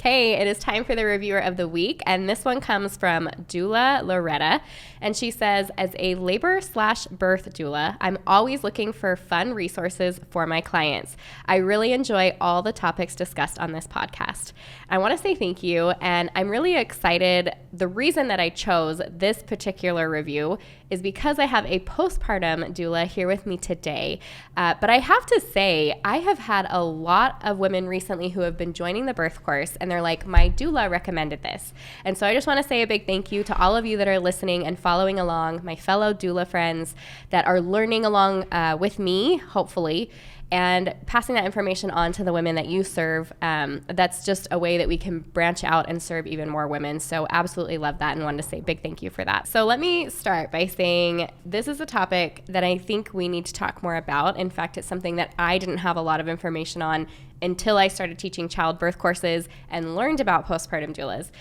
Hey, it is time for the reviewer of the week, and this one comes from Doula Loretta, and she says, as a labor/birth doula, I'm always looking for fun resources for my clients. I really enjoy all the topics discussed on this podcast. I want to say thank you, and I'm really excited. The reason that I chose this particular review is because I have a postpartum doula here with me today. But I have to say, I have had a lot of women recently who have been joining the birth course, and they're like, my doula recommended this. And so I just want to say a big thank you to all of you that are listening and following along, my fellow doula friends that are learning along with me, hopefully, and passing that information on to the women that you serve. That's just a way that we can branch out and serve even more women. So absolutely love that and wanted to say a big thank you for that. So let me start by saying this is a topic that I think we need to talk more about. In fact, it's something that I didn't have a lot of information on until I started teaching childbirth courses and learned about postpartum doulas.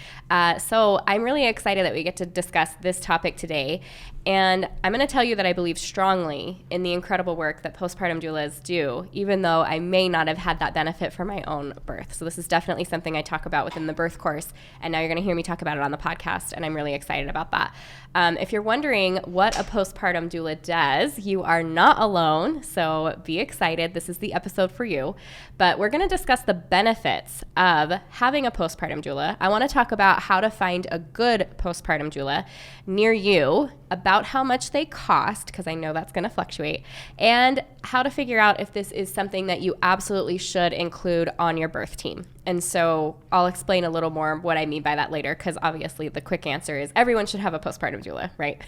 So I'm really excited that we get to discuss this topic today. And I'm going to tell you that I believe strongly in the incredible work that postpartum doulas do, even though I may not have had that benefit from my own birth. So this is definitely something I talk about within the birth course. And now you're going to hear me talk about it on the podcast. And I'm really excited about that. If you're wondering what a postpartum doula does, you are not alone. So be excited. This is the episode for you. But we're going to discuss the benefits of having a postpartum doula. I want to talk about how to find a good postpartum doula near you, about how much they cost, because I know that's going to fluctuate, and how to figure out if this is something that you absolutely should include on your birth team. And so I'll explain a little more what I mean by that later, because obviously the quick answer is everyone should have a postpartum doula, right?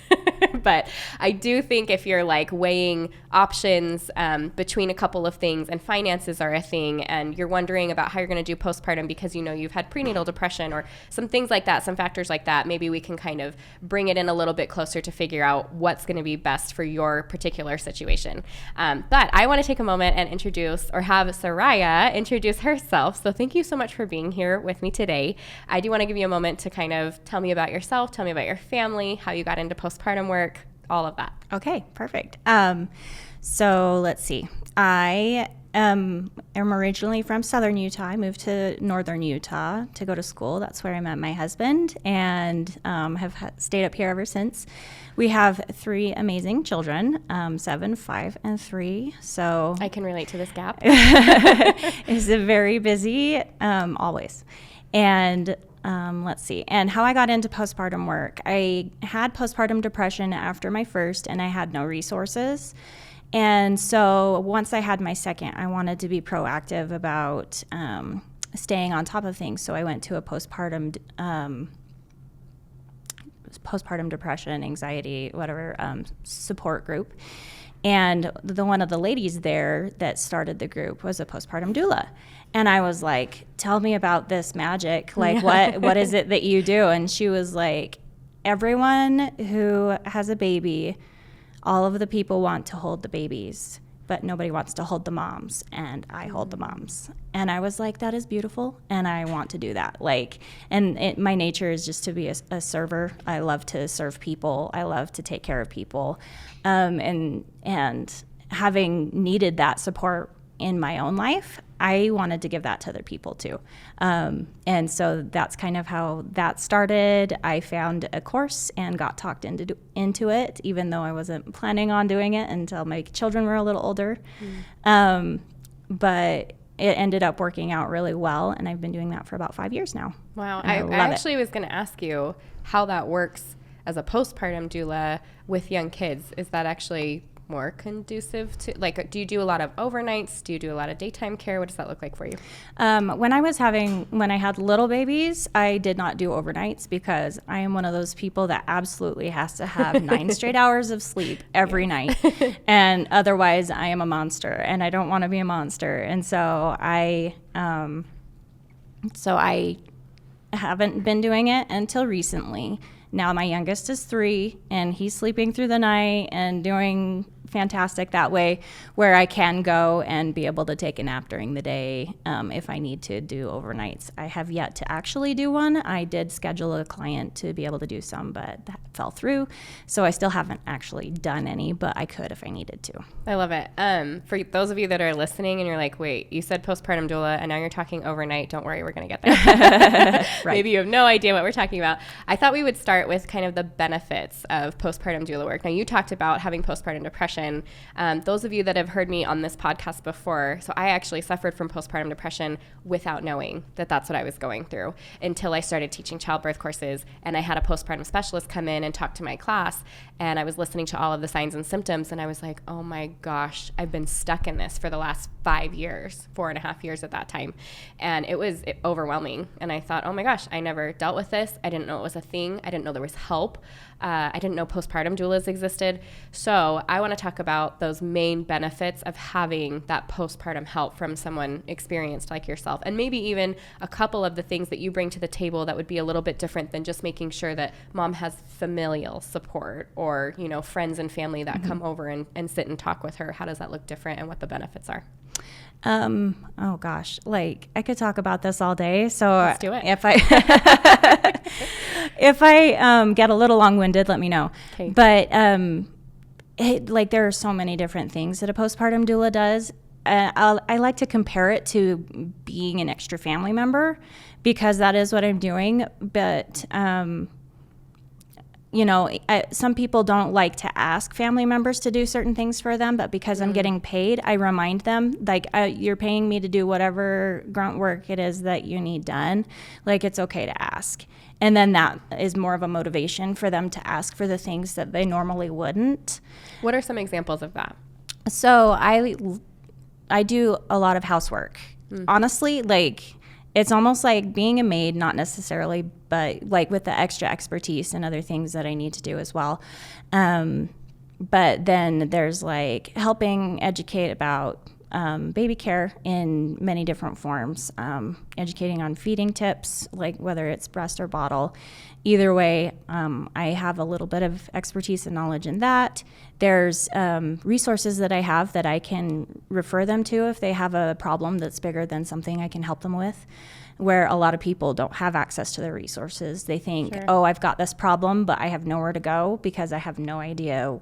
But I do think if you're like weighing options between a couple of things, and finances are a thing, and you're wondering about how you're going to do postpartum because you know you've had prenatal depression or some things like that, some factors like that, maybe we can kind of bring it in a little bit closer to figure out what's going to be best for your particular situation. But I want to take a moment and introduce, or have Sariah introduce herself. So thank you so much for being here with me today. I do want to give you a moment to kind of tell me about yourself, tell me about your family, how you got into postpartum work, all of that. Okay, perfect. So let's see. I am originally from Southern Utah. I moved to Northern Utah to go to school. That's where I met my husband, and have stayed up here ever since. We have 3 amazing children, 7, 5, and 3. So I can relate to this gap. It's very busy, always. And let's see. And how I got into postpartum work. I had postpartum depression after my first, and I had no resources. And so once I had my second, I wanted to be proactive about staying on top of things. So I went to a postpartum depression, anxiety, whatever, support group. And one of the ladies there that started the group was a postpartum doula. And I was like, tell me about this magic. Like, what is it that you do? And she was like, everyone who has a baby, all of the people want to hold the babies, but nobody wants to hold the moms, and I hold the moms. And I was like, that is beautiful, and I want to do that. Like, and my nature is just to be a server. I love to serve people. I love to take care of people. And having needed that support in my own life, I wanted to give that to other people too. And so that's kind of how that started. I found a course and got talked into it, even though I wasn't planning on doing it until my children were a little older. But it ended up working out really well, and I've been doing that for about 5 years now. Wow. I actually was going to ask you how that works as a postpartum doula with young kids. Is that actually more conducive to, like, do you do a lot of overnights? Do you do a lot of daytime care? What does that look like for you? When I had little babies, I did not do overnights because I am one of those people that absolutely has to have 9 straight hours of sleep every night. And otherwise I am a monster, and I don't want to be a monster. And so I haven't been doing it until recently. Now my youngest is 3, and he's sleeping through the night and doing fantastic that way, where I can go and be able to take a nap during the day if I need to do overnights. I have yet to actually do one. I did schedule a client to be able to do some, but that fell through. So I still haven't actually done any, but I could if I needed to. I love it. For those of you that are listening and you're like, wait, you said postpartum doula and now you're talking overnight. Don't worry, we're going to get there. Right. Maybe you have no idea what we're talking about. I thought we would start with kind of the benefits of postpartum doula work. Now, you talked about having postpartum depression. Those of you that have heard me on this podcast before, so I actually suffered from postpartum depression without knowing that that's what I was going through until I started teaching childbirth courses, and I had a postpartum specialist come in and talk to my class, and I was listening to all of the signs and symptoms, and I was like, oh my gosh, I've been stuck in this for the last 5 years, 4.5 years at that time. And it was overwhelming. And I thought, oh my gosh, I never dealt with this. I didn't know it was a thing. I didn't know there was help. I didn't know postpartum doulas existed. So I want to talk about those main benefits of having that postpartum help from someone experienced like yourself, and maybe even a couple of the things that you bring to the table that would be a little bit different than just making sure that mom has familial support or, you know, friends and family that come over and sit and talk with her. How does that look different and what the benefits are? Oh gosh, like I could talk about this all day. So let's do it. If I get a little long-winded, let me know. Okay. But like there are so many different things that a postpartum doula does. I like to compare it to being an extra family member because that is what I'm doing. But you know, some people don't like to ask family members to do certain things for them, but because I'm getting paid, I remind them, like, you're paying me to do whatever grunt work it is that you need done. Like, it's okay to ask. And then that is more of a motivation for them to ask for the things that they normally wouldn't. What are some examples of that? So I do a lot of housework. Honestly, like, it's almost like being a maid, not necessarily, but like with the extra expertise and other things that I need to do as well. But then there's like helping educate about baby care in many different forms, educating on feeding tips, like whether it's breast or bottle. Either way, I have a little bit of expertise and knowledge in that. There's resources that I have that I can refer them to if they have a problem that's bigger than something I can help them with, where a lot of people don't have access to the resources. They think, Sure. Oh, I've got this problem, but I have nowhere to go because I have no idea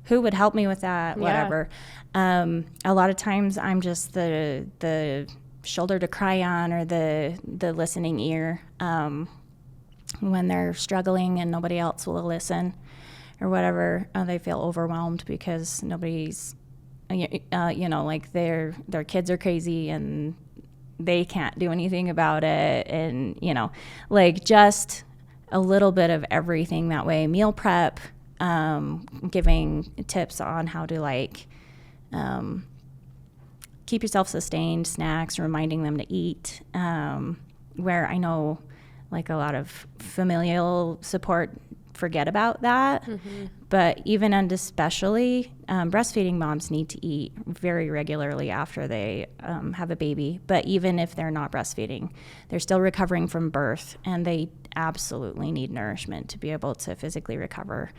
who would help me with that, whatever. A lot of times I'm just the shoulder to cry on or the listening ear when they're struggling and nobody else will listen or whatever. They feel overwhelmed because nobody's, like their kids are crazy and they can't do anything about it. And, like just a little bit of everything that way. Meal prep, giving tips on how to keep yourself sustained, snacks, reminding them to eat, where I know like a lot of familial support forget about that. But even and especially breastfeeding moms need to eat very regularly after they have a baby. But even if they're not breastfeeding, they're still recovering from birth, and they absolutely need nourishment to be able to physically recover.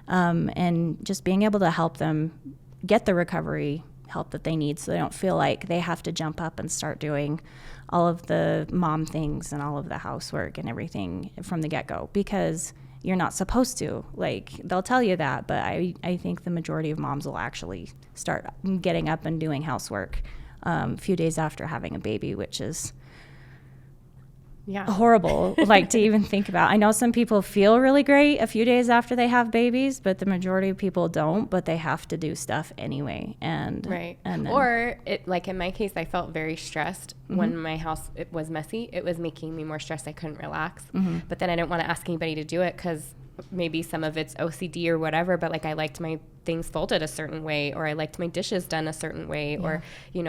And just being able to help them get the recovery help that they need so they don't feel like they have to jump up and start doing all of the mom things and all of the housework and everything from the get-go, because you're not supposed to. Like, they'll tell you that, but I think the majority of moms will actually start getting up and doing housework a few days after having a baby, which is horrible, like to even think about. I know some people feel really great a few days after they have babies, but the majority of people don't, but they have to do stuff anyway. And or it, like in my case, I felt very stressed when my house was messy. It was making me more stressed. I couldn't relax. But then I didn't want to ask anybody to do it because maybe some of it's OCD or whatever, but like I liked my things folded a certain way, or I liked my dishes done a certain way, or,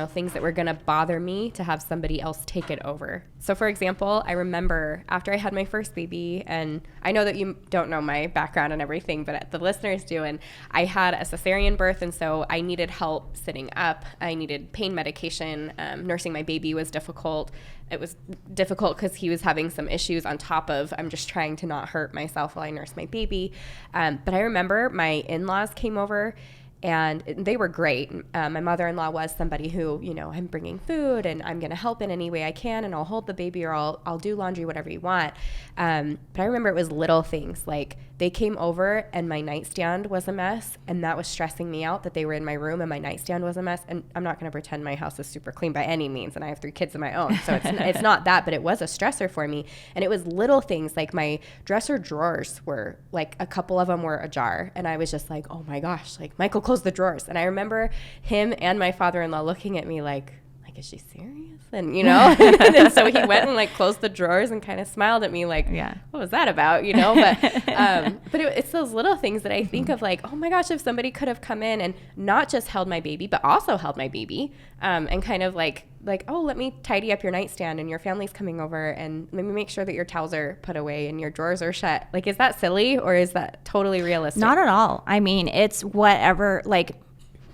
things that were going to bother me to have somebody else take it over. So for example, I remember after I had my first baby, and I know that you don't know my background and everything, but the listeners do, and I had a cesarean birth, and so I needed help sitting up. I needed pain medication. Nursing my baby was difficult. It was difficult because he was having some issues on top of I'm just trying to not hurt myself while I nurse my baby. But I remember my in-laws came over, And they were great. My mother-in-law was somebody who, you know, I'm bringing food and I'm going to help in any way I can, and I'll hold the baby, or I'll do laundry, whatever you want. But I remember it was little things, like they came over and my nightstand was a mess, and that was stressing me out that they were in my room and my nightstand was a mess. And I'm not going to pretend my house is super clean by any means, and I have 3 kids of my own, so it's not that, but it was a stressor for me. And it was little things, like my dresser drawers were, like, a couple of them were ajar, and I was just like, oh my gosh, like, Michael, close the drawers. And I remember him and my father-in-law looking at me like, is she serious? And, you know, and so he went and, like, closed the drawers and kind of smiled at me like, what was that about, you know? But it's those little things that I think of, like, oh my gosh, if somebody could have come in and not just held my baby, but also held my baby, and kind of like, oh, let me tidy up your nightstand, and your family's coming over, and let me make sure that your towels are put away and your drawers are shut. Like, is that silly, or is that totally realistic? Not at all. I mean, it's whatever, like,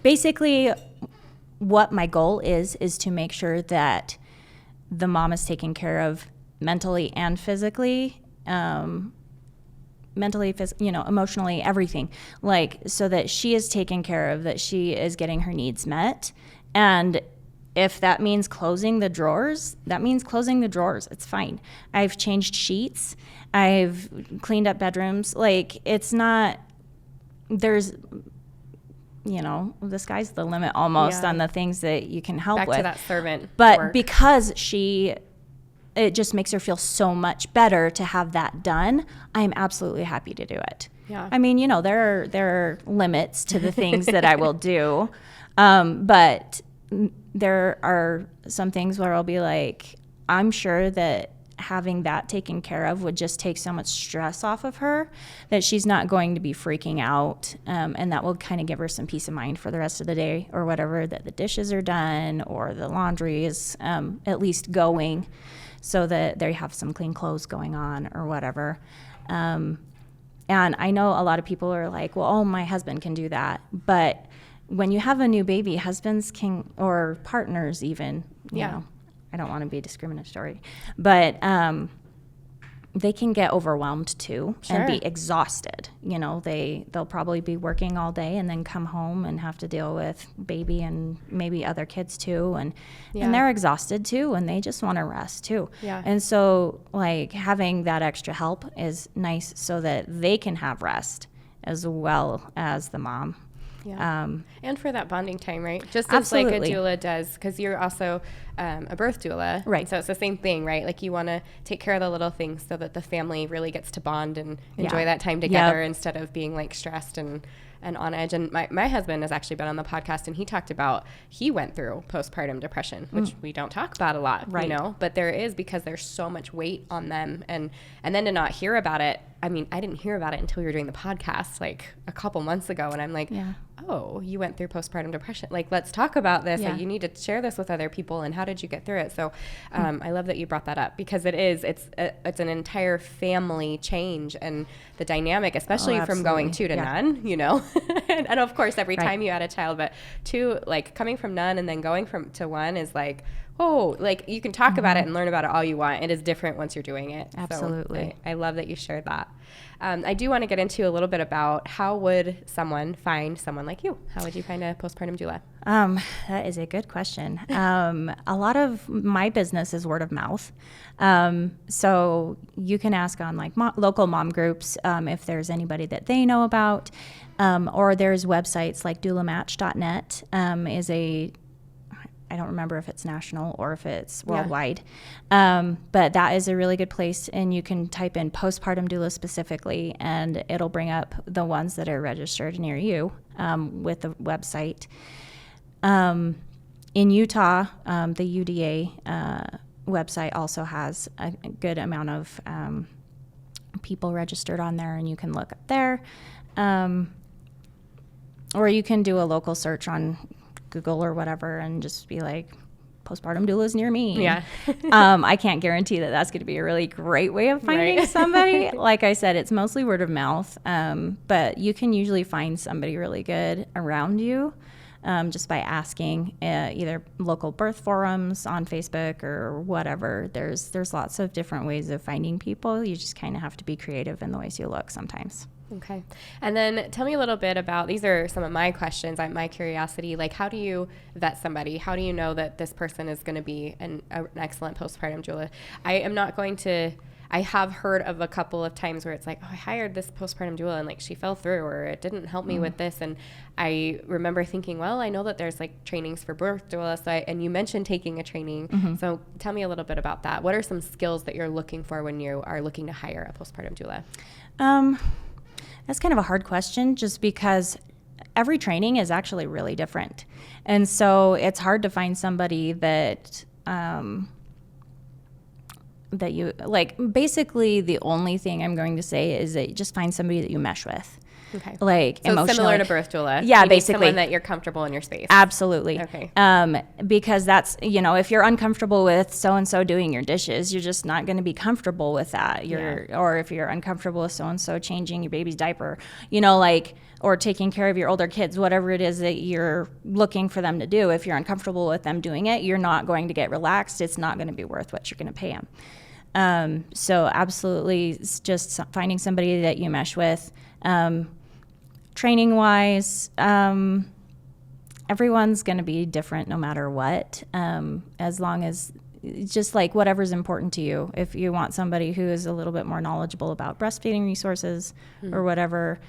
basically what my goal is to make sure that the mom is taken care of mentally and physically, emotionally, everything, like, so that she is taken care of, that she is getting her needs met. And if that means closing the drawers, that means closing the drawers. It's fine. I've changed sheets. I've cleaned up bedrooms. Like, it's not, there's, you know, the sky's the limit almost on the things that you can help with. Back to that servant But work. Because it just makes her feel so much better to have that done, I am absolutely happy to do it. Yeah. I mean, you know, there are limits to the things that I will do. But there are some things where I'll be like, I'm sure that having that taken care of would just take so much stress off of her that she's not going to be freaking out, and that will kind of give her some peace of mind for the rest of the day or whatever, that the dishes are done or the laundry is at least going, so that they have some clean clothes going on or whatever. And I know a lot of people are like, well, oh, my husband can do that. But when you have a new baby, husbands can, or partners even, you know, I don't want to be discriminatory, but they can get overwhelmed too and be exhausted. You know, they'll probably be working all day and then come home and have to deal with baby and maybe other kids too, and they're exhausted too, and they just want to rest too. Yeah. And so, like, having that extra help is nice so that they can have rest as well as the mom. Yeah. And for that bonding time, right? Just as like a doula does, because you're also a birth doula. Right. So it's the same thing, right? Like, you want to take care of the little things so that the family really gets to bond and enjoy that time together instead of being, like, stressed and on edge. And my husband has actually been on the podcast, and he talked about, he went through postpartum depression, which we don't talk about a lot, you know, but there is, because there's so much weight on them. And then to not hear about it, I mean, I didn't hear about it until we were doing the podcast, like, a couple months ago. And I'm like, oh, you went through postpartum depression. Like, let's talk about this. Like, you need to share this with other people. And how did you get through it? So I love that you brought that up, because it's an entire family change, and the dynamic, especially from going 2 to none, you know, and of course, every time you add a child, but 2, like, coming from none and then going to 1 is like, oh, like, you can talk about it and learn about it all you want. It is different once you're doing it. Absolutely. So I love that you shared that. I do want to get into a little bit about, how would someone find someone like you? How would you find a postpartum doula? That is a good question. A lot of my business is word of mouth. So you can ask on, like, local mom groups if there's anybody that they know about, or there's websites like doulamatch.net is I don't remember if it's national or if it's worldwide, but that is a really good place. And you can type in postpartum doula specifically, and it'll bring up the ones that are registered near you with the website. In Utah, the UDA website also has a good amount of people registered on there, and you can look up there. Or you can do a local search on Google or whatever and just be like, postpartum doulas near me. Yeah. I can't guarantee that that's going to be a really great way of finding somebody. Like I said, it's mostly word of mouth, but you can usually find somebody really good around you just by asking either local birth forums on Facebook or whatever. There's lots of different ways of finding people. You just kind of have to be creative in the ways you look sometimes. Okay. And then tell me a little bit about, these are some of my questions, my curiosity, like how do you vet somebody? How do you know that this person is going to be an excellent postpartum doula? I have heard of a couple of times where it's like, oh, I hired this postpartum doula and like she fell through or it didn't help me with this. And I remember thinking, well, I know that there's like trainings for birth doula. And you mentioned taking a training. So tell me a little bit about that. What are some skills that you're looking for when you are looking to hire a postpartum doula? That's kind of a hard question just because every training is actually really different. And so it's hard to find somebody that you like. Basically, the only thing I'm going to say is that you just find somebody that you mesh with. Okay. Like so emotionally. Similar to birth doula. Yeah, you basically. Need someone that you're comfortable in your space. Absolutely. Okay. Because that's, if you're uncomfortable with so-and-so doing your dishes, you're just not going to be comfortable with that. Or if you're uncomfortable with so-and-so changing your baby's diaper, or taking care of your older kids, whatever it is that you're looking for them to do, if you're uncomfortable with them doing it, you're not going to get relaxed. It's not going to be worth what you're going to pay them. So absolutely, it's just finding somebody that you mesh with. Training wise, everyone's going to be different no matter what, as long as just like whatever's important to you. If you want somebody who is a little bit more knowledgeable about breastfeeding resources or whatever,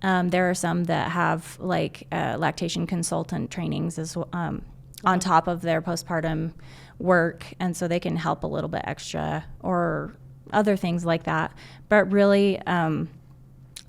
there are some that have like lactation consultant trainings on top of their postpartum work, and so they can help a little bit extra or other things like that. But really,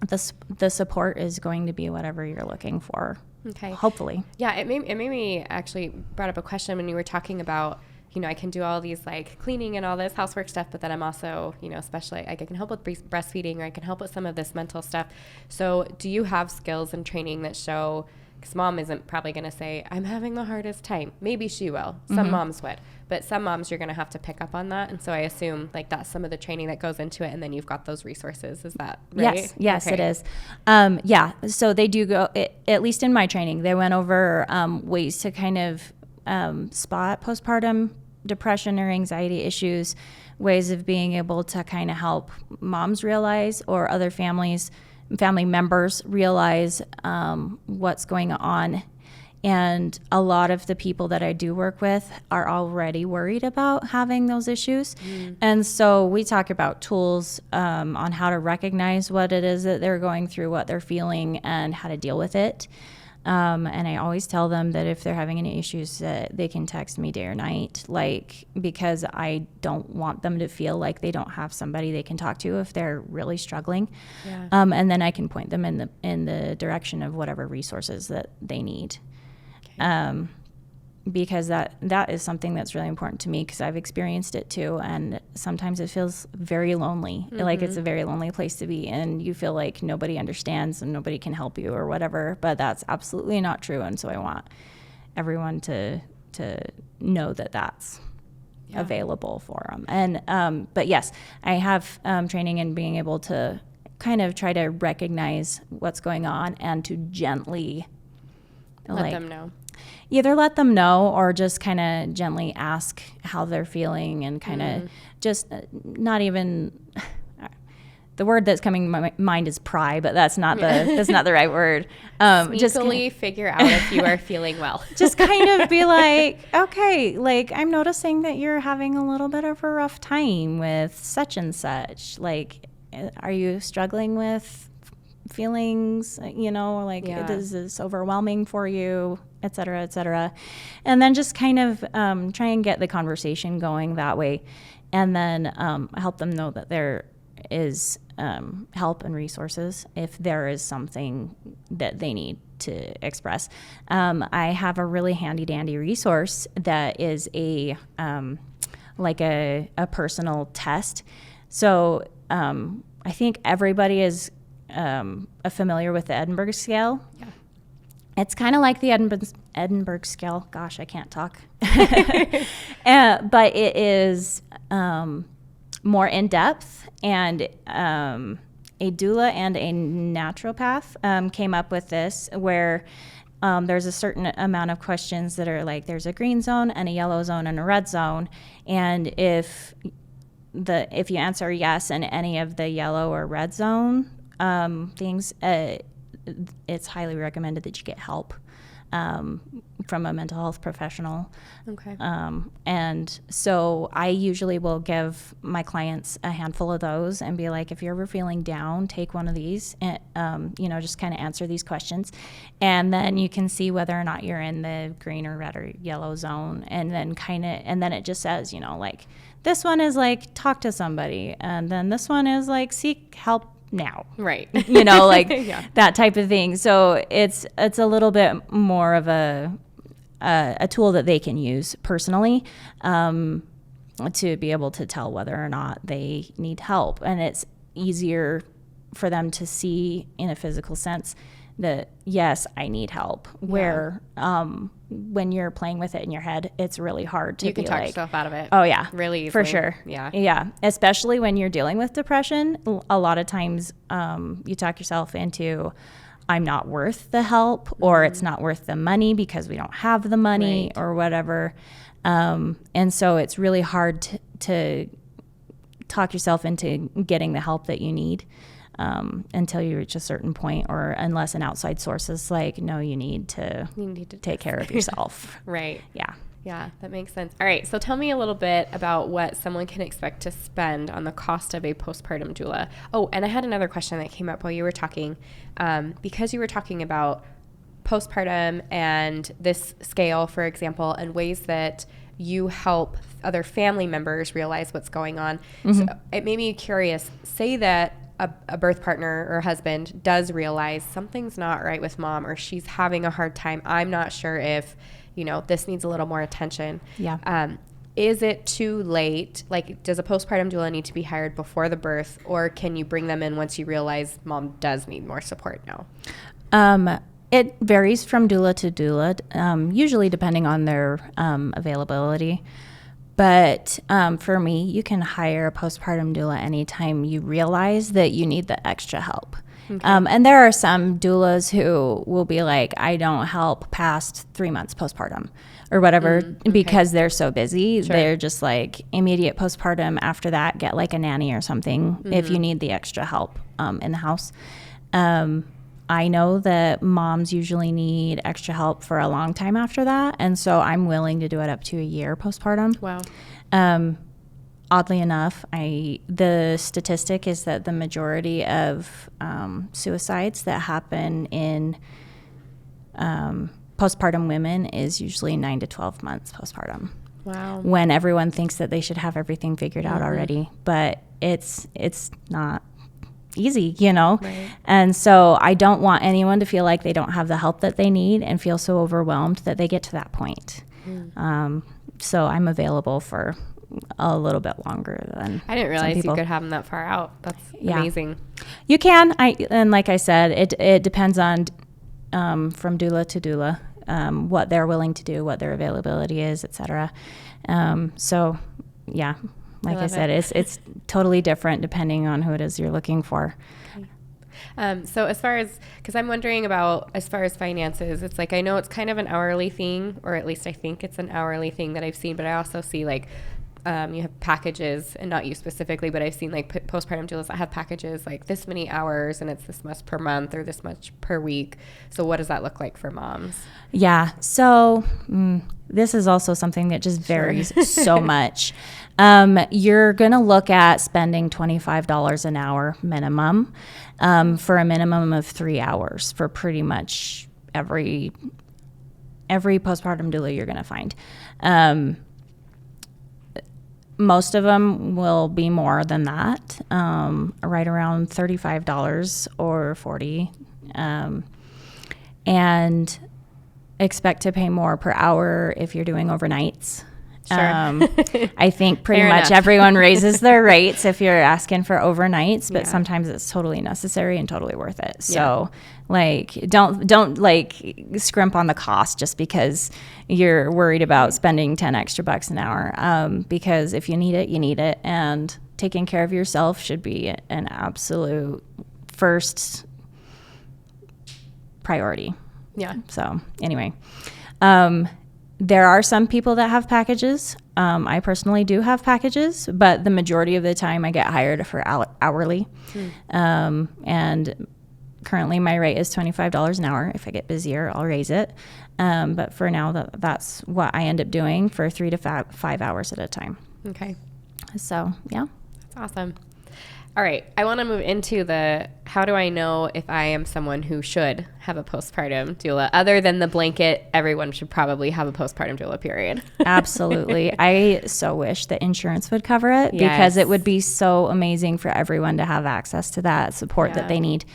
the support is going to be whatever you're looking for. Okay. Hopefully. Yeah, it made me actually brought up a question when you were talking about, I can do all these like cleaning and all this housework stuff, but then I'm also, especially I can help with breastfeeding or I can help with some of this mental stuff. So do you have skills and training that show, because mom isn't probably going to say, I'm having the hardest time. Maybe she will. Some moms would. But some moms, you're going to have to pick up on that. And so I assume like that's some of the training that goes into it. And then you've got those resources. Is that right? Yes, okay. It is. So they do go, at least in my training, they went over ways to kind of spot postpartum depression or anxiety issues, ways of being able to kind of help moms realize or other family members realize what's going on. And a lot of the people that I do work with are already worried about having those issues. And so we talk about tools on how to recognize what it is that they're going through, what they're feeling, and how to deal with it. And I always tell them that if they're having any issues, that they can text me day or night, because I don't want them to feel like they don't have somebody they can talk to if they're really struggling. Yeah. And then I can point them in the direction of whatever resources that they need. Okay. Because that is something that's really important to me, because I've experienced it too, and sometimes it feels very lonely. Like it's a very lonely place to be, and you feel like nobody understands and nobody can help you or whatever, but that's absolutely not true. And so I want everyone to know that that's available for them. And but yes, I have training in being able to kind of try to recognize what's going on and to gently let them know. Either let them know or just kind of gently ask how they're feeling, and kind of just not even the word that's coming to my mind is pry, but that's not the right word. Sneakily figure out if you are feeling well. Just kind of be like, okay, like I'm noticing that you're having a little bit of a rough time with such and such. Like, are you struggling with feelings, is this overwhelming for you, et cetera, and then just kind of try and get the conversation going that way, and then help them know that there is help and resources if there is something that they need to express. I have a really handy dandy resource that is a personal test. So I think everybody is familiar with the Edinburgh scale. Yeah. It's kind of like the Edinburgh scale. Gosh, I can't talk. But it is more in depth, and a doula and a naturopath came up with this, where there's a certain amount of questions that are like, there's a green zone and a yellow zone and a red zone, and if you answer yes in any of the yellow or red zone things, it's highly recommended that you get help from a mental health professional. Okay. And so I usually will give my clients a handful of those and be like, if you're ever feeling down, take one of these and, just kind of answer these questions. And then you can see whether or not you're in the green or red or yellow zone. And then then it just says, like, this one is like, talk to somebody. And then this one is like, seek help now. Right. Yeah. That type of thing. So it's a little bit more of a tool that they can use personally to be able to tell whether or not they need help. And it's easier for them to see in a physical sense that, yes, I need help. Where when you're playing with it in your head, it's really hard to you can talk yourself out of it. Oh, yeah. Really easily. For sure. Yeah. Yeah. Especially when you're dealing with depression. A lot of times you talk yourself into, I'm not worth the help, or it's not worth the money because we don't have the money, or whatever. And so it's really hard to talk yourself into getting the help that you need. Until you reach a certain point, or unless an outside source is like, no, you need to take care of yourself. Right. Yeah. Yeah, that makes sense. All right. So tell me a little bit about what someone can expect to spend on the cost of a postpartum doula. Oh, and I had another question that came up while you were talking, because you were talking about postpartum and this scale, for example, and ways that you help other family members realize what's going on. So it made me curious. Say that a birth partner or husband does realize something's not right with mom, or she's having a hard time. I'm not sure if, this needs a little more attention. Yeah. Is it too late? Like, does a postpartum doula need to be hired before the birth, or can you bring them in once you realize mom does need more support now? It varies from doula to doula, usually depending on their availability. But for me, you can hire a postpartum doula anytime you realize that you need the extra help. Okay. And there are some doulas who will be like, I don't help past 3 months postpartum or whatever, because they're so busy. Sure. They're just like, immediate postpartum. After that, get like a nanny or something if you need the extra help in the house. I know that moms usually need extra help for a long time after that, and so I'm willing to do it up to a year postpartum. Wow. Oddly enough, the statistic is that the majority of suicides that happen in postpartum women is usually 9 to 12 months postpartum. Wow. When everyone thinks that they should have everything figured out already, but it's not easy, Right. And so I don't want anyone to feel like they don't have the help that they need and feel so overwhelmed that they get to that point. So I'm available for a little bit longer than I didn't realize some people. You could have them that far out. That's amazing. You can. And like I said, it depends on from doula to doula, what they're willing to do, what their availability is, etc. So yeah. Like I said, it's totally different depending on who it is you're looking for. Okay. So as far as, because I'm wondering about as far as finances, it's like I know it's kind of an hourly thing, or at least I think it's an hourly thing that I've seen, but I also see like you have packages, and not you specifically, but I've seen like postpartum doulas that have packages like this many hours and it's this much per month or this much per week. So what does that look like for moms? Yeah. So this is also something that just varies so much. You're going to look at spending $25 an hour minimum for a minimum of 3 hours for pretty much every postpartum doula you're going to find. Most of them will be more than that, right around $35 or $40, and expect to pay more per hour if you're doing overnights. Sure. I think pretty Fair much enough. Everyone raises their rates if you're asking for overnights, but Yeah. sometimes it's totally necessary and totally worth it. So like, don't like scrimp on the cost just because you're worried about spending 10 extra bucks an hour. Because if you need it, you need it. And taking care of yourself should be an absolute first priority. Yeah. So anyway, There are some people that have packages. I personally do have packages, but the majority of the time I get hired for hourly. And currently my rate is $25 an hour. If I get busier, I'll raise it. But for now, that's what I end up doing for 3 to 5 hours at a time. Okay. So, yeah. That's awesome. All right. I want to move into how do I know if I am someone who should have a postpartum doula, other than the blanket, everyone should probably have a postpartum doula, period. Absolutely. I so wish that insurance would cover it, because it would be so amazing for everyone to have access to that support that they need.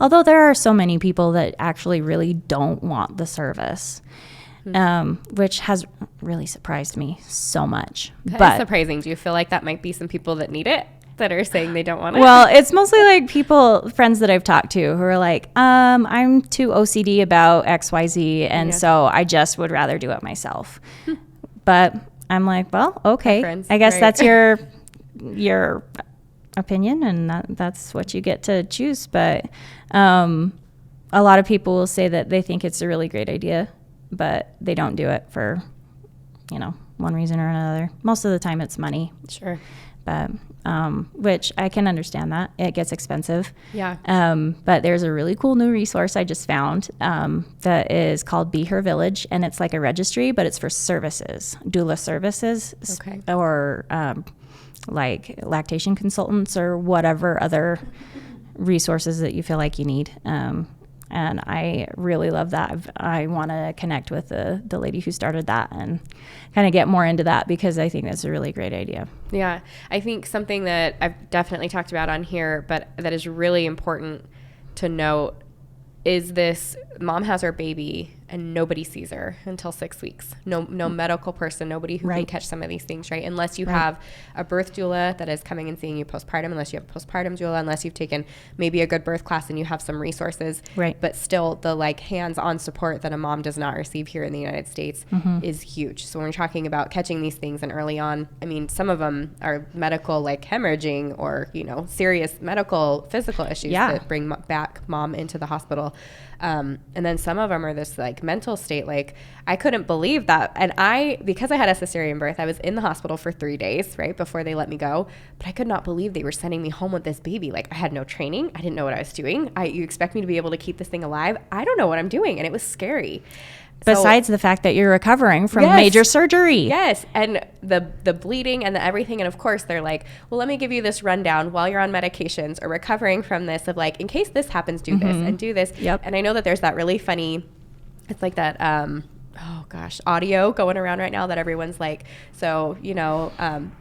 Although there are so many people that actually really don't want the service, which has really surprised me so much. That is surprising. Do you feel like that might be some people that need it, that are saying they don't want it? Well, it's mostly like friends that I've talked to who are like, I'm too OCD about XYZ, and so I just would rather do it myself. But I'm like, well, okay, I guess that's your opinion, and that's what you get to choose. But a lot of people will say that they think it's a really great idea, but they don't do it for, one reason or another. Most of the time it's money. Sure. But which I can understand that. It gets expensive. Yeah. But there's a really cool new resource I just found that is called Be Her Village, and it's like a registry, but it's for services, doula services, or like lactation consultants or whatever other resources that you feel like you need. And I really love that. I want to connect with the lady who started that and kind of get more into that, because I think that's a really great idea. Yeah. I think something that I've definitely talked about on here, but that is really important to note, is this mom has her baby and nobody sees her until 6 weeks. No medical person, nobody who can catch some of these things, right? Unless you have a birth doula that is coming and seeing you postpartum, unless you have a postpartum doula, unless you've taken maybe a good birth class and you have some resources. Right. But still, the hands-on support that a mom does not receive here in the United States is huge. So when we're talking about catching these things and early on, I mean, some of them are medical, like hemorrhaging or, serious medical, physical issues that bring back mom into the hospital. And then some of them are this mental state. I couldn't believe that. And because I had a cesarean birth, I was in the hospital for 3 days, right, before they let me go. But I could not believe they were sending me home with this baby. I had no training. I didn't know what I was doing. You expect me to be able to keep this thing alive? I don't know what I'm doing. And it was scary. Besides the fact that you're recovering from major surgery. Yes. And the bleeding and the everything. And of course they're like, well, let me give you this rundown while you're on medications or recovering from this, of in case this happens, do this and do this. Yep. And I know that there's that really funny, it's like that, audio going around right now that everyone's like, so,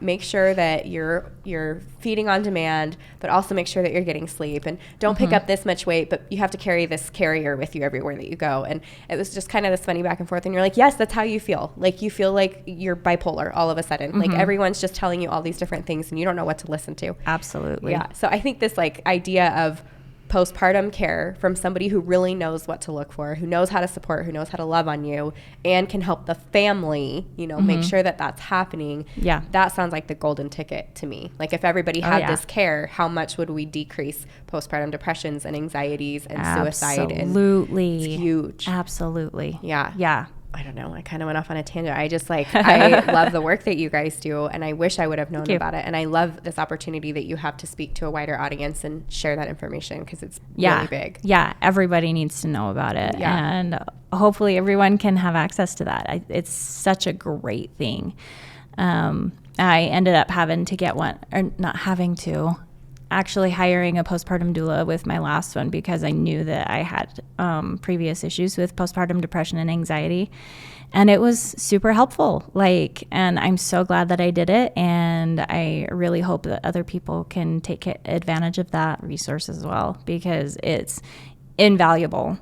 make sure that you're feeding on demand, but also make sure that you're getting sleep, and don't pick up this much weight, but you have to carry this carrier with you everywhere that you go. And it was just kind of this funny back and forth. And you're like, yes, that's how you feel. You feel like you're bipolar all of a sudden. Everyone's just telling you all these different things and you don't know what to listen to. Absolutely. Yeah. So I think this idea of postpartum care from somebody who really knows what to look for, who knows how to support, who knows how to love on you, and can help the family, make sure that that's happening. Yeah. That sounds like the golden ticket to me. If everybody had this care, how much would we decrease postpartum depressions and anxieties and suicide? Absolutely. It's huge. Absolutely. Yeah. Yeah. I don't know. I kind of went off on a tangent. I just I love the work that you guys do, and I wish I would have known about it. And I love this opportunity that you have to speak to a wider audience and share that information, because it's really big. Yeah. Everybody needs to know about it. Yeah. And hopefully everyone can have access to that. It's such a great thing. I ended up having to get one, or not having to, actually hiring a postpartum doula with my last one, because I knew that I had previous issues with postpartum depression and anxiety, and it was super helpful. And I'm so glad that I did it, and I really hope that other people can take advantage of that resource as well, because it's invaluable.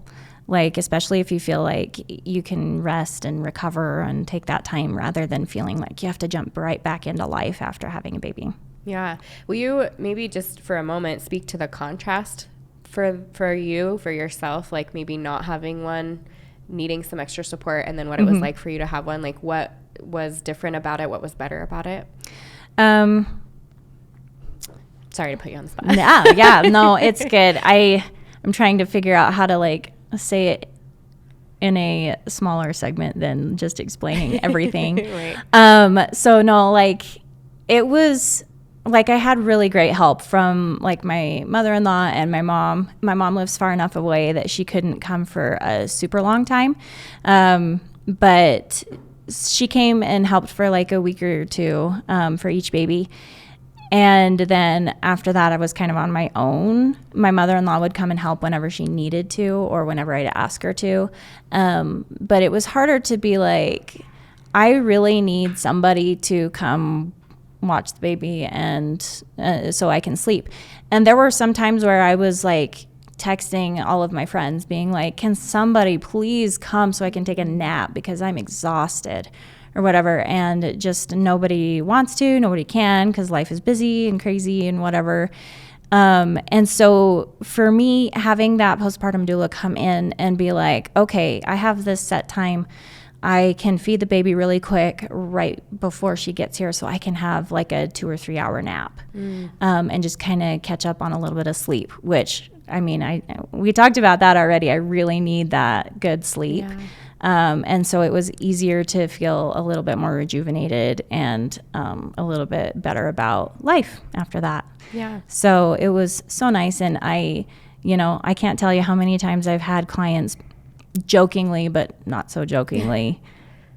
Especially if you feel like you can rest and recover and take that time, rather than feeling like you have to jump right back into life after having a baby. Yeah. Will you maybe just for a moment speak to the contrast for yourself, maybe not having one, needing some extra support, and then what it was like for you to have one? What was different about it? What was better about it? Sorry to put you on the spot. Yeah. No, it's good. I'm trying to figure out how to say it in a smaller segment than just explaining everything. Right. So no, like it was like I had really great help from like my mother-in-law and my mom. My mom lives far enough away that she couldn't come for a super long time. But she came and helped for like a week or two for each baby. And then after that, I was kind of on my own. My mother-in-law would come and help whenever she needed to or whenever I'd ask her to. But it was harder to be like, I really need somebody to come watch the baby and so I can sleep. And there were some times where I was like texting all of my friends being like, can somebody please come so I can take a nap because I'm exhausted or whatever. And just nobody wants to, nobody can because life is busy and crazy and whatever. And so for me, having that postpartum doula come in and be like, okay, I have this set time. I can feed the baby really quick right before she gets here so I can have like a 2 or 3 hour nap and just kind of catch up on a little bit of sleep, which I mean, we talked about that already. I really need that good sleep. Yeah. And so it was easier to feel a little bit more rejuvenated and a little bit better about life after that. Yeah. So it was so nice. And I can't tell you how many times I've had clients jokingly, but not so jokingly,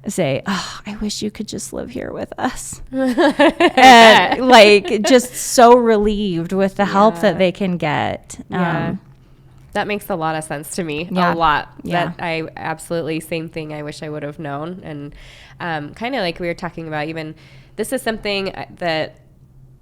say, oh, I wish you could just live here with us. And like just so relieved with the help that they can get. Yeah. That makes a lot of sense to me. Yeah. A lot. Yeah. That I absolutely, same thing. I wish I would have known. And kind of like we were talking about, even this is something that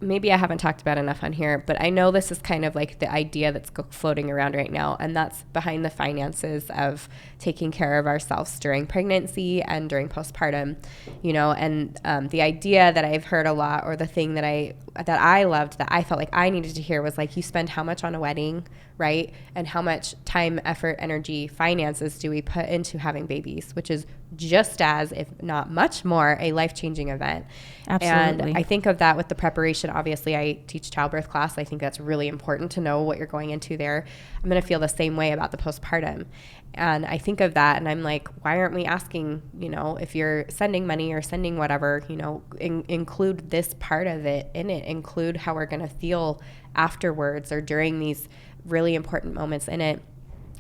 maybe I haven't talked about enough on here, but I know this is kind of like the idea that's floating around right now, and that's behind the finances of taking care of ourselves during pregnancy and during postpartum, and the idea that I've heard a lot, or the thing that I loved, that I felt like I needed to hear, was like, you spend how much on a wedding, right? And how much time, effort, energy, finances do we put into having babies, which is just as, if not much more, a life-changing event. Absolutely. And I think of that with the preparation. Obviously, I teach childbirth class. I think that's really important to know what you're going into there. I'm going to feel the same way about the postpartum. And I think of that and I'm like, why aren't we asking, if you're sending money or sending whatever, include this part of it in it, include how we're going to feel afterwards or during these really important moments in it.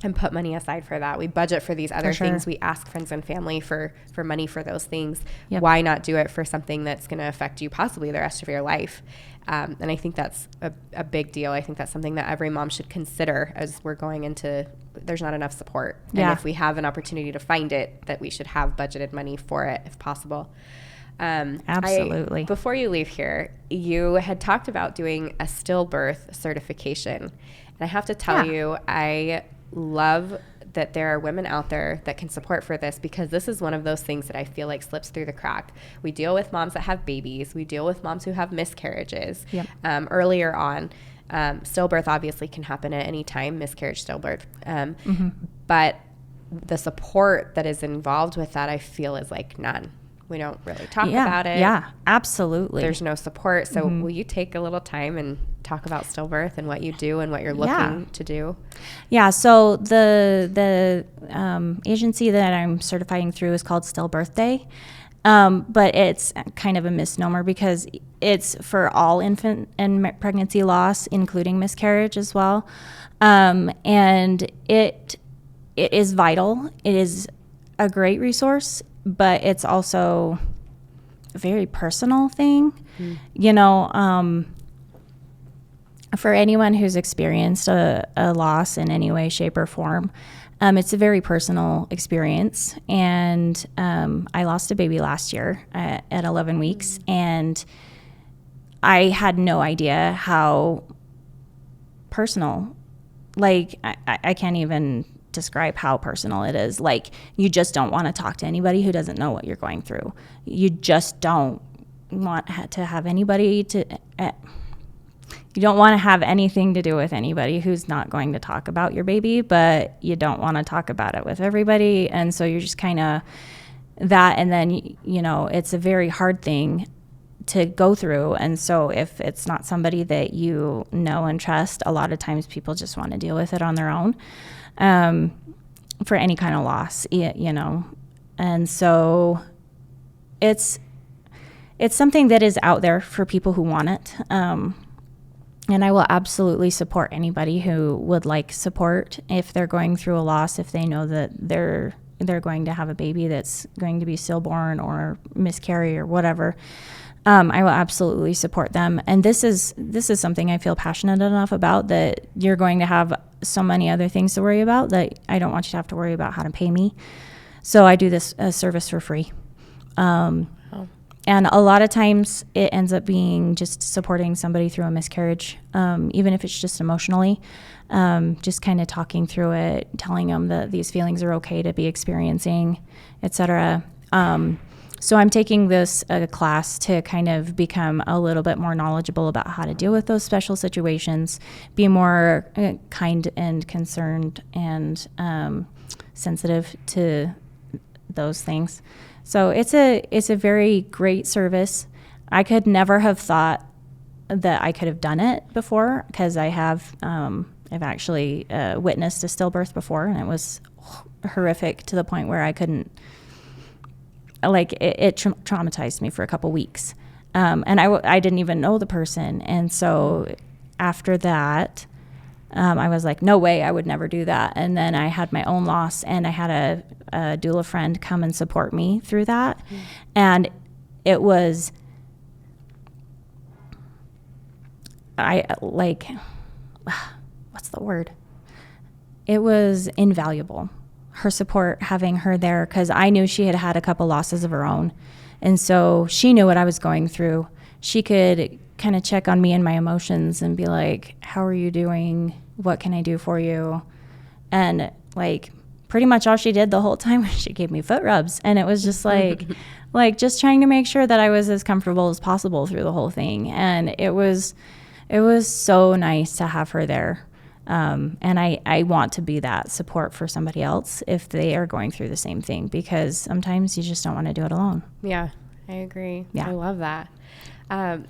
And put money aside for that. We budget for these other things. We ask friends and family for money for those things. Yep. Why not do it for something that's going to affect you possibly the rest of your life? And I think that's a big deal. I think that's something that every mom should consider as we're going into, there's not enough support. Yeah. And if we have an opportunity to find it, that we should have budgeted money for it if possible. Absolutely. Before you leave here, you had talked about doing a stillbirth certification. And I have to tell you, I love that there are women out there that can support for this, because this is one of those things that I feel like slips through the crack. We deal with moms that have babies. We deal with moms who have miscarriages earlier on. Stillbirth obviously can happen at any time, miscarriage, stillbirth. But the support that is involved with that, I feel, is like none. We don't really talk about it. Yeah, absolutely. There's no support. So will you take a little time and talk about stillbirth and what you do and what you're looking to do? Yeah, so the agency that I'm certifying through is called Stillbirth Day. But it's kind of a misnomer because it's for all infant and pregnancy loss, including miscarriage as well. And it is vital. It is a great resource, but it's also a very personal thing. For anyone who's experienced a loss in any way, shape, or form, it's a very personal experience. And I lost a baby last year at 11 weeks, and I had no idea how personal, like I can't even describe how personal it is. Like, you just don't want to talk to anybody who doesn't know what you're going through. You just don't want to have anybody to... You don't want to have anything to do with anybody who's not going to talk about your baby, but you don't want to talk about it with everybody. And so you're just kind of that. And then, it's a very hard thing to go through. And so if it's not somebody that you know and trust, a lot of times people just want to deal with it on their own. for any kind of loss, you know. And so it's something that is out there for people who want it. And I will absolutely support anybody who would like support if they're going through a loss, if they know that they're going to have a baby that's going to be stillborn or miscarry or whatever. I will absolutely support them. And this is something I feel passionate enough about, that you're going to have so many other things to worry about that I don't want you to have to worry about how to pay me. So I do this service for free. And a lot of times it ends up being just supporting somebody through a miscarriage, even if it's just emotionally, just kind of talking through it, telling them that these feelings are okay to be experiencing, etc. So I'm taking this class to kind of become a little bit more knowledgeable about how to deal with those special situations, be more kind and concerned and sensitive to those things. So it's a very great service. I could never have thought that I could have done it before, because I've actually witnessed a stillbirth before, and it was horrific to the point where I couldn't, like, it traumatized me for a couple weeks. And I didn't even know the person. And so after that, I was like, no way, I would never do that. And then I had my own loss, and I had a doula friend come and support me through that. Mm. And it was, what's the word? It was invaluable. Her support, having her there, because I knew she had had a couple losses of her own. And so she knew what I was going through. She could kind of check on me and my emotions and be like, how are you doing? What can I do for you? And like pretty much all she did the whole time was she gave me foot rubs. And it was just like, just trying to make sure that I was as comfortable as possible through the whole thing. And it was so nice to have her there. And I want to be that support for somebody else if they are going through the same thing, because sometimes you just don't want to do it alone. Yeah, I agree. Yeah. I love that.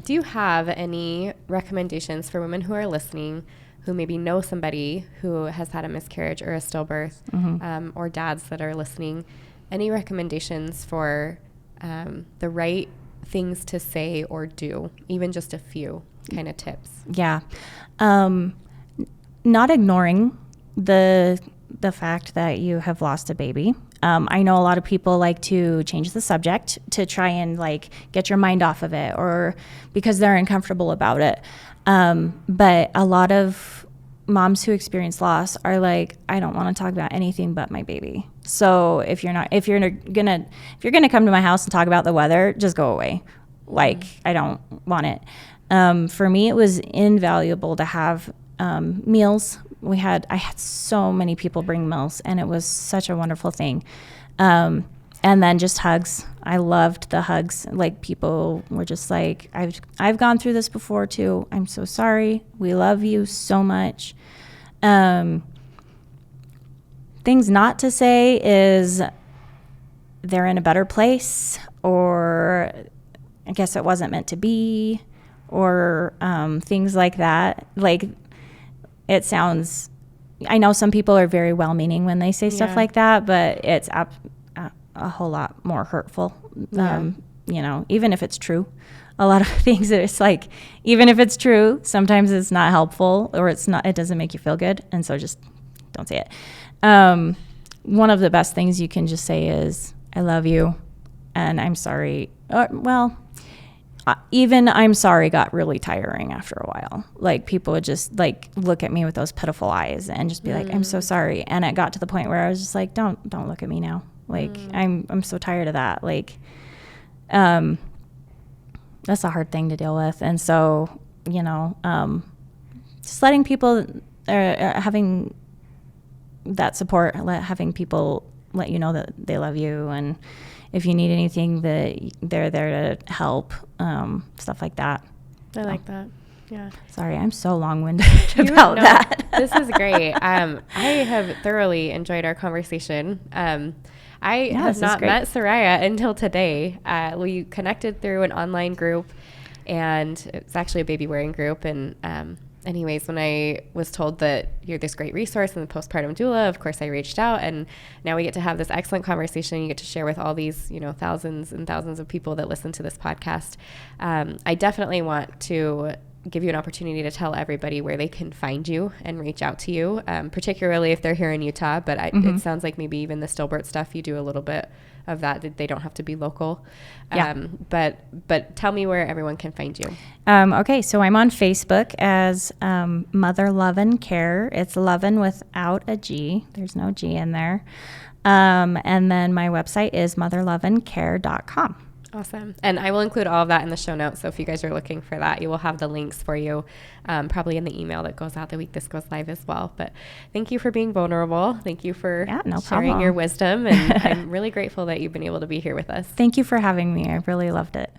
Do you have any recommendations for women who are listening who maybe know somebody who has had a miscarriage or a stillbirth, mm-hmm. Or dads that are listening? Any recommendations for the right things to say or do, even just a few kind of tips? Yeah. Not ignoring the fact that you have lost a baby. I know a lot of people like to change the subject to try and like get your mind off of it, or because they're uncomfortable about it. But a lot of moms who experience loss are like, I don't want to talk about anything but my baby. So if you're gonna come to my house and talk about the weather, just go away. Like, I don't want it. For me, it was invaluable to have meals. I had so many people bring meals, and it was such a wonderful thing. And then just hugs. I loved the hugs. Like, people were just like, I've gone through this before too. I'm so sorry. We love you so much. Things not to say is they're in a better place, or I guess it wasn't meant to be, or things like that. Like, it sounds, I know some people are very well-meaning when they say stuff like that, but it's a whole lot more hurtful. Even if it's true, a lot of things that it's like, even if it's true, sometimes it's not helpful, or it doesn't make you feel good. And so just don't say it. One of the best things you can just say is, I love you and I'm sorry. Even I'm sorry got really tiring after a while. Like, people would just like look at me with those pitiful eyes and just be like, I'm so sorry. And it got to the point where I was just like, don't look at me now. Like, I'm so tired of that. Like, that's a hard thing to deal with. And so, just letting people, having that support, having people let you know that they love you, and if you need anything, that they're there to help, stuff like that. I like that. Yeah. Sorry, I'm so long-winded about that. This is great. I have thoroughly enjoyed our conversation. I have not met Sariah until today. We connected through an online group, and it's actually a baby wearing group, and anyways, when I was told that you're this great resource in the postpartum doula, of course I reached out, and now we get to have this excellent conversation. You get to share with all these, thousands and thousands of people that listen to this podcast. I definitely want to give you an opportunity to tell everybody where they can find you and reach out to you, particularly if they're here in Utah. But it sounds like maybe even the stillbirth stuff, you do a little bit of that. They don't have to be local. Yeah. But tell me where everyone can find you. Okay, so I'm on Facebook as Mother Lovin' Care. It's Lovin' without a G. There's no G in there. And then my website is motherlovincare.com. Awesome. And I will include all of that in the show notes. So if you guys are looking for that, you will have the links for you, probably in the email that goes out the week this goes live as well. But thank you for being vulnerable. Thank you for sharing your wisdom. And I'm really grateful that you've been able to be here with us. Thank you for having me. I really loved it.